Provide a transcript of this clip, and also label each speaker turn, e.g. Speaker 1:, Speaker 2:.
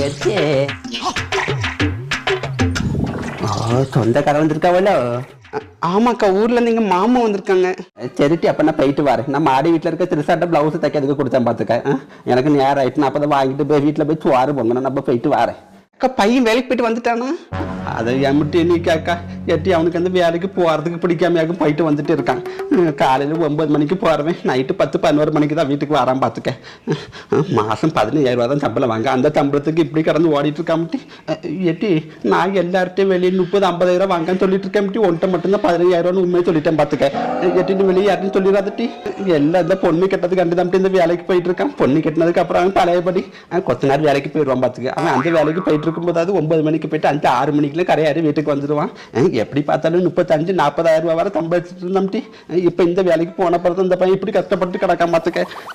Speaker 1: எச்சே. சொந்தக்கார வந்திருக்காவല്ലോ.
Speaker 2: ஆமாக்கா, ஊர்ல இருந்து எங்க மாமா வந்திருக்காங்க.
Speaker 1: சரிட்டி, அப்ப நான் போயிட்டு வரேன். நான் மாடி வீட்டில் இருக்க திருசாட்ட பிளவுஸ் தைக்கிறதுக்கு கொடுத்தேன் பார்த்துக்க. எனக்கு நேரம் ஆயிட்டு. நான் அப்போ வாங்கிட்டு போய் வீட்டில் போய் சுவாறு பொங்கணும். நான் போயிட்டு வரேன்.
Speaker 2: அக்கா, பையன் வேலைக்கு போயிட்டு வந்துட்டானா?
Speaker 1: அதை எம்மிட்டு நீ கேக்கா எட்டி அவனுக்கு அந்த வேலைக்கு போகிறதுக்கு பிடிக்காமையாக்கும் போயிட்டு வந்துட்டு இருக்கான். காலையில் 9 மணிக்கு போகிறவன் நைட்டு 10-11 மணிக்கு தான் வீட்டுக்கு வரான் பார்த்துக்க. மாதம் 15,000 ரூபா தான் சம்பளம் வாங்க. அந்த சம்பளத்துக்கு இப்படி கடந்து ஓடிட்டு இருக்காமட்டி. எட்டி நான் எல்லார்ட்டையும் வெளியே 30-50,000 வாங்கன்னு சொல்லிட்டு இருக்கேன். ஒன்றை மட்டும்தான் 15,000 உண்மையை சொல்லிட்டேன் பார்த்துக்க. எட்டின்னு வெளியே யாருன்னு சொல்லிடாதட்டி. எல்லாம் இந்த பொண்ணு கெட்டது கண்டு தான் இந்த வேலைக்கு போயிட்டு இருக்கான். பொண்ணு கெட்டினதுக்கு அப்புறம் அவன் பழையபடி கொஞ்ச நேரம் வேலைக்கு போயிடுவான் பார்த்துக்க. அவன் அந்த வேலைக்கு போயிட்டு இருக்கும்போதாவது 9 மணிக்கு போயிட்டு 5-6 மணிக்குள்ள கரையாறு வீட்டுக்கு வந்துடுவான். எப்படி பார்த்தாலும் 35-40,000 ரூபா வரை சம்பாதிச்சுட்டு இருந்தோம்ட்டி. இப்போ இந்த வேலைக்கு போன பிறகு இந்த பையன் இப்படி கஷ்டப்பட்டு கிடக்காம பார்த்துக்க.